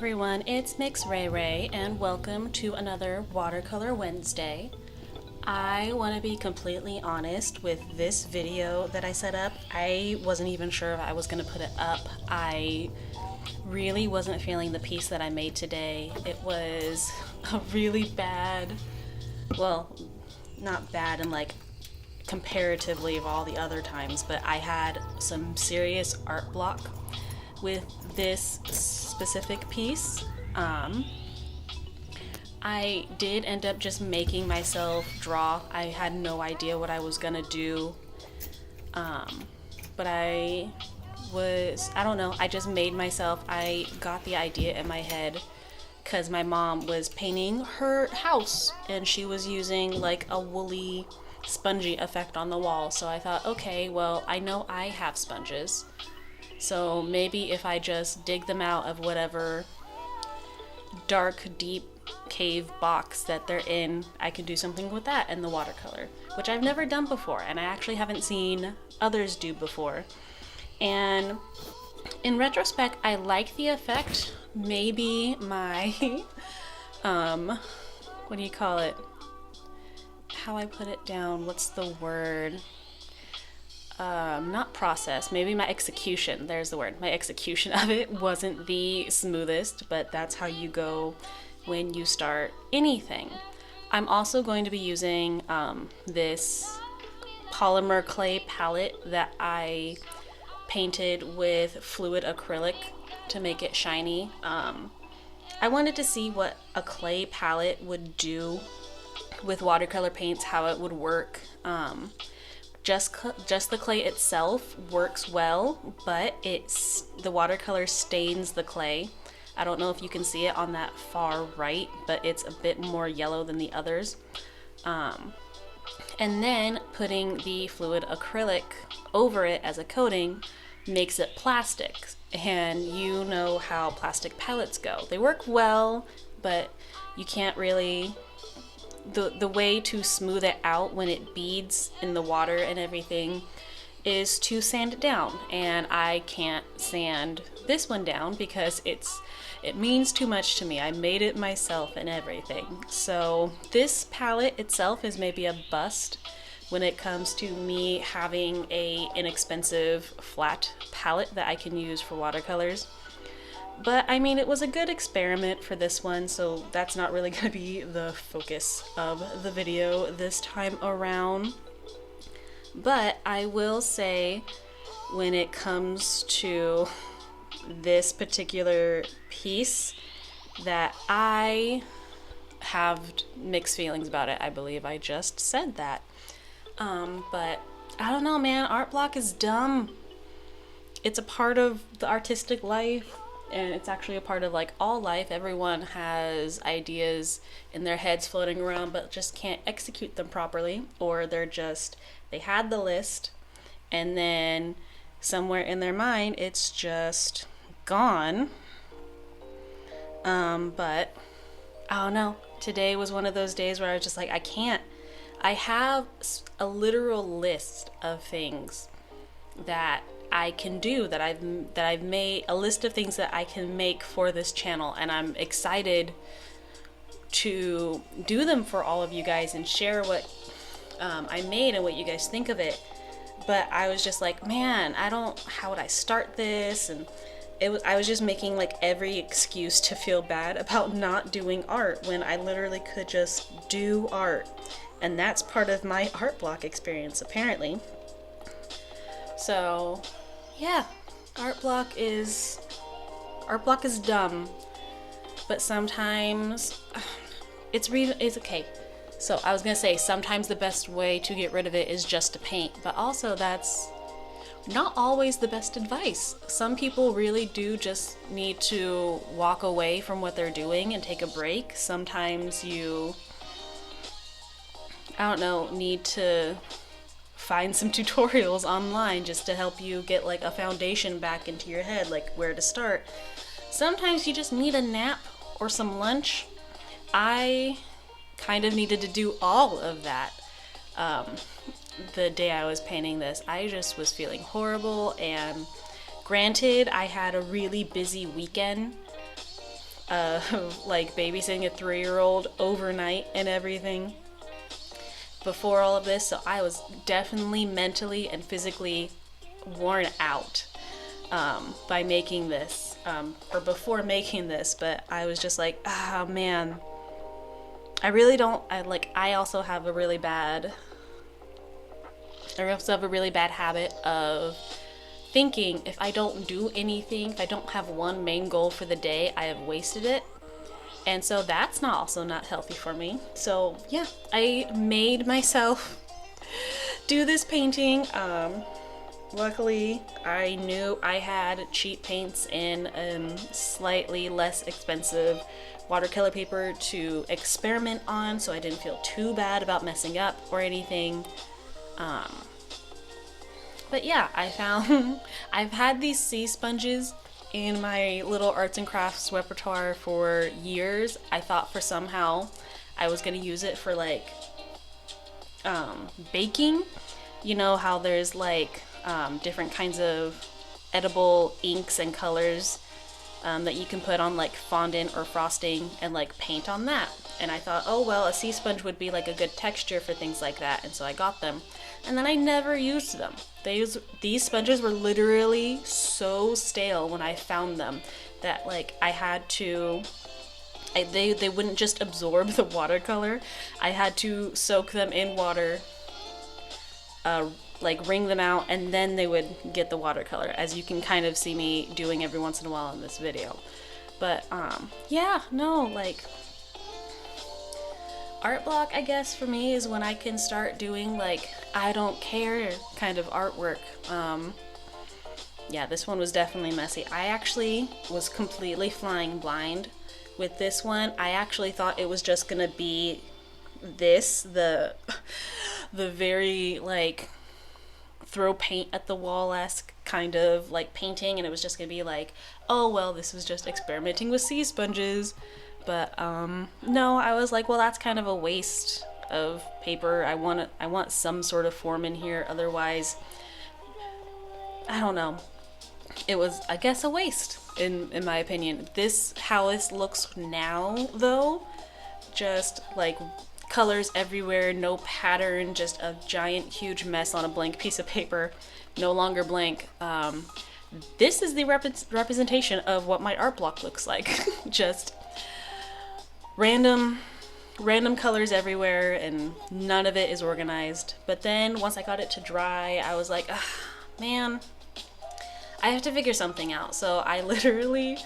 everyone, it's MxRheyRhey and welcome to another Watercolor Wednesday. I want to be completely honest with this video that I set up. I wasn't even sure if I was going to put it up. I really wasn't feeling the piece that I made today. It was a really bad, well, not bad in like comparatively of all the other times, but I had some serious art block with this specific piece. I did end up just making myself draw. I had no idea what I was gonna do, but I don't know, I just made myself. I got the idea in my head because my mom was painting her house and she was using like a woolly spongy effect on the wall, so I thought, okay, well, I know I have sponges, so maybe if I just dig them out of whatever dark, deep cave box that they're in, I can do something with that in the watercolor, which I've never done before, and I actually haven't seen others do before. And in retrospect, I like the effect. Maybe my, what do you call it? How I put it down, what's the word? Not process, maybe my execution, there's the word. My execution of it wasn't the smoothest, but that's how you go when you start anything. I'm also going to be using this polymer clay palette that I painted with fluid acrylic to make it shiny. I wanted to see what a clay palette would do with watercolor paints, how it would work. Just the clay itself works well, but the watercolor stains the clay. I don't know if you can see it on that far right, but it's a bit more yellow than the others. And then putting the fluid acrylic over it as a coating makes it plastic. And you know how plastic palettes go. They work well, but you can't really... The way to smooth it out when it beads in the water and everything is to sand it down, and I can't sand this one down because it means too much to me. I made it myself and everything. So this palette itself is maybe a bust when it comes to me having a inexpensive flat palette that I can use for watercolors. But I mean, it was a good experiment for this one, so that's not really going to be the focus of the video this time around. But I will say, when it comes to this particular piece, that I have mixed feelings about it. I believe I just said that. But I don't know, man, art block is dumb. It's a part of the artistic life. And it's actually a part of like all life. Everyone has ideas in their heads floating around but just can't execute them properly, or they had the list and then somewhere in their mind it's just gone. But I don't know, today was one of those days where I was just like, I have a literal list of things that I can do, that I've made a list of things that I can make for this channel, and I'm excited to do them for all of you guys and share what I made and what you guys think of it. But I was just like, man, how would I start this? And I was just making like every excuse to feel bad about not doing art when I literally could just do art. And that's part of my art block experience, apparently. So yeah, art block is dumb, but sometimes it's okay. So I was gonna say, sometimes the best way to get rid of it is just to paint, but also that's not always the best advice. Some people really do just need to walk away from what they're doing and take a break. Sometimes you, I don't know, need to find some tutorials online just to help you get like a foundation back into your head, like where to start. Sometimes you just need a nap or some lunch. I kind of needed to do all of that. The day I was painting this, I just was feeling horrible, and granted, I had a really busy weekend, like babysitting a 3-year-old overnight and everything before all of this, so I was definitely mentally and physically worn out by making this, or before making this, but I was just like, ah, man, I also have a really bad habit of thinking if I don't do anything, if I don't have one main goal for the day, I have wasted it. And so that's also not healthy for me. So yeah, I made myself do this painting. Luckily, I knew I had cheap paints and slightly less expensive watercolor paper to experiment on, so I didn't feel too bad about messing up or anything. But yeah, I found I've had these sea sponges in my little arts and crafts repertoire for years. I thought for somehow I was gonna use it for like baking. You know how there's like different kinds of edible inks and colors that you can put on like fondant or frosting and like paint on that. And I thought, oh well, a sea sponge would be like a good texture for things like that, and so I got them. And then I never used them. These sponges were literally so stale when I found them that like I had to, they wouldn't just absorb the watercolor. I had to soak them in water, like wring them out, and then they would get the watercolor, as you can kind of see me doing every once in a while in this video. But yeah, no, like art block, I guess, for me is when I can start doing like I don't care kind of artwork. Yeah, this one was definitely messy. I actually was completely flying blind with this one. I actually thought it was just gonna be the very like throw paint at the wall-esque kind of like painting, and it was just gonna be like, oh well, this was just experimenting with sea sponges. But no, I was like, well, that's kind of a waste of paper. I want some sort of form in here, otherwise I don't know. It was, I guess, a waste in my opinion. How this looks now though, just like colors everywhere, no pattern, just a giant huge mess on a blank piece of paper, no longer blank. This is the representation of what my art block looks like. Just random colors everywhere, and none of it is organized. But then once I got it to dry, I was like, man, I have to figure something out. So I literally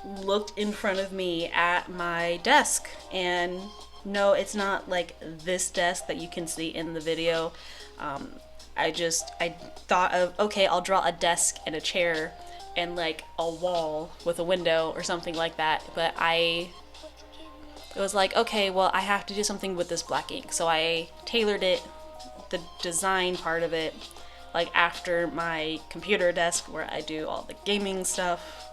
looked in front of me at my desk, and no, it's not like this desk that you can see in the video. I thought of, okay, I'll draw a desk and a chair and like a wall with a window or something like that. But it was like, okay, well, I have to do something with this black ink. So I tailored it, the design part of it, like after my computer desk where I do all the gaming stuff.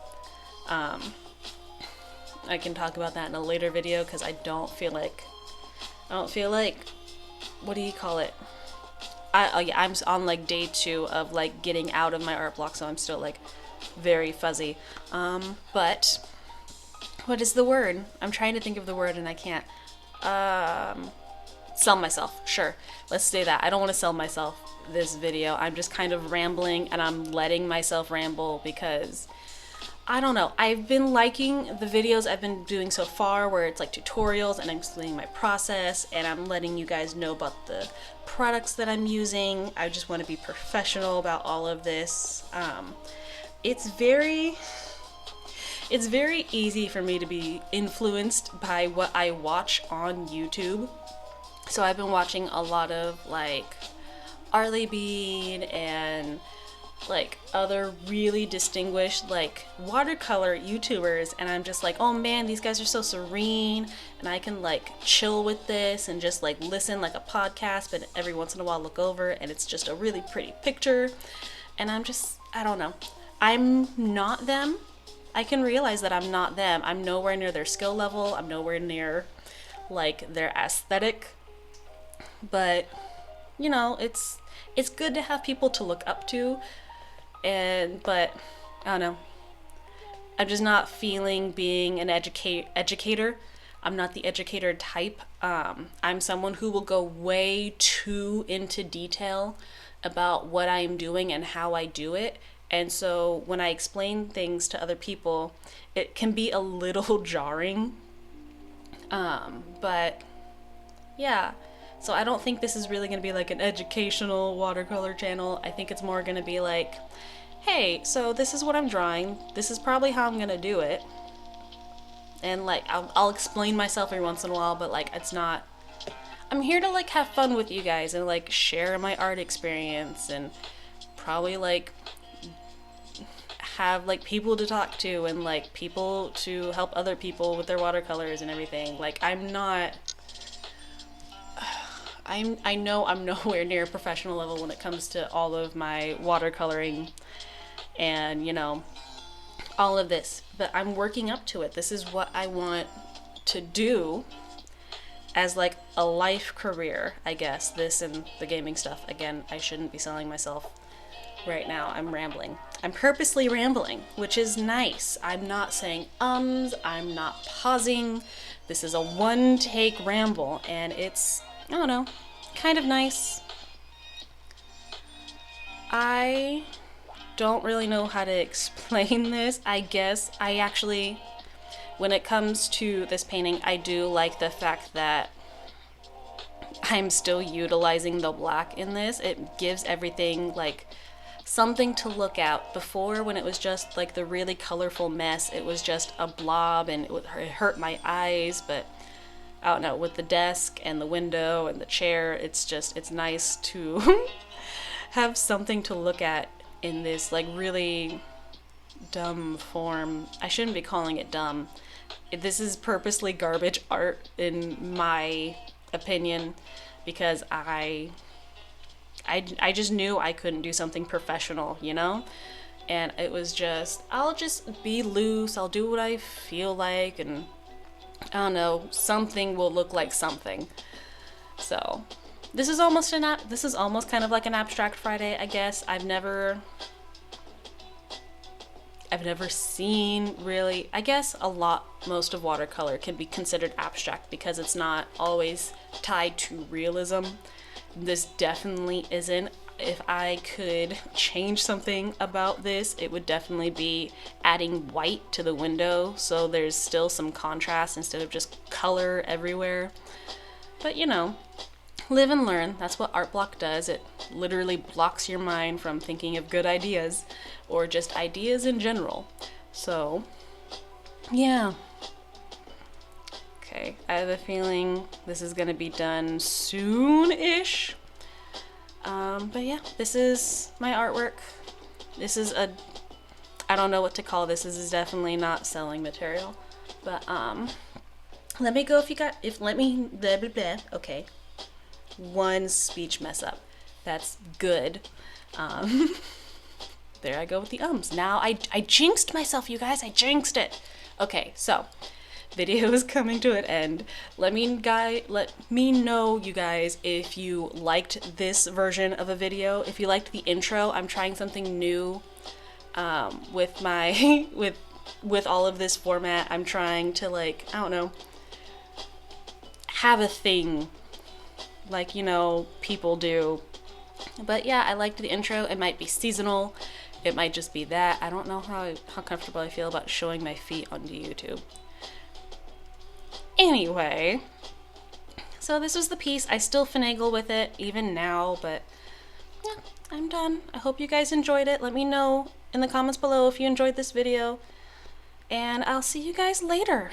I can talk about that in a later video because I don't feel like, what do you call it? I'm on like day 2 of like getting out of my art block, so I'm still like very fuzzy. But what is the word? I'm trying to think of the word and I can't. Sell myself. Sure. Let's say that. I don't want to sell myself this video. I'm just kind of rambling, and I'm letting myself ramble because I don't know. I've been liking the videos I've been doing so far where it's like tutorials and I'm explaining my process and I'm letting you guys know about the products that I'm using. I just want to be professional about all of this. It's very easy for me to be influenced by what I watch on YouTube. So I've been watching a lot of like Arlie Bean and like other really distinguished like watercolor YouTubers, and I'm just like, oh man, these guys are so serene, and I can like chill with this and just like listen like a podcast, but every once in a while look over and it's just a really pretty picture. And I don't know, I'm not them. I can realize that I'm not them. I'm nowhere near their skill level. I'm nowhere near like their aesthetic, but you know, it's good to have people to look up to. But I don't know, I'm just not feeling being an educator. I'm not the educator type. I'm someone who will go way too into detail about what I'm doing and how I do it. And so when I explain things to other people, it can be a little jarring. But yeah, so I don't think this is really going to be like an educational watercolor channel. I think it's more going to be like, hey, so this is what I'm drawing. This is probably how I'm going to do it. And like, I'll explain myself every once in a while, but like, it's not, I'm here to like have fun with you guys and like share my art experience and probably like have like people to talk to and like people to help other people with their watercolors and everything. Like I'm not, I know I'm nowhere near a professional level when it comes to all of my watercoloring and, you know, all of this, but I'm working up to it. This is what I want to do as like a life career, I guess. This and the gaming stuff. Again, I shouldn't be selling myself right now. I'm rambling. I'm purposely rambling, which is nice. I'm not saying ums, I'm not pausing. This is a one take ramble and it's, I don't know, kind of nice. I don't really know how to explain this. I guess I actually, when it comes to this painting, I do like the fact that I'm still utilizing the black in this. It gives everything like something to look at. Before, when it was just like the really colorful mess, it was just a blob and it hurt my eyes. But I don't know, with the desk and the window and the chair, it's nice to have something to look at in this like really dumb form. I shouldn't be calling it dumb. This is purposely garbage art in my opinion, because I just knew I couldn't do something professional, you know? And it was just, I'll just be loose, I'll do what I feel like, and I don't know, something will look like something. So this is almost kind of like an abstract Friday, I guess. I've never seen really, I guess most of watercolor can be considered abstract because it's not always tied to realism. This definitely isn't. If I could change something about this, it would definitely be adding white to the window so there's still some contrast instead of just color everywhere. But you know, live and learn. That's what art block does. It literally blocks your mind from thinking of good ideas or just ideas in general. So yeah. Okay, I have a feeling this is gonna be done soon-ish. But yeah, this is my artwork. This is I don't know what to call this. This is definitely not selling material. But let me go blah blah blah. Okay. One speech mess up. That's good. There I go with the ums. Now I jinxed myself, you guys. I jinxed it. Okay, so video is coming to an end. Let me know, you guys, if you liked this version of a video. If you liked the intro, I'm trying something new with my with all of this format. I'm trying to, like, I don't know, have a thing like, you know, people do. But yeah, I liked the intro. It might be seasonal. It might just be that. I don't know how comfortable I feel about showing my feet onto YouTube. Anyway, so this was the piece. I still finagle with it even now, but yeah, I'm done. I hope you guys enjoyed it. Let me know in the comments below if you enjoyed this video, and I'll see you guys later.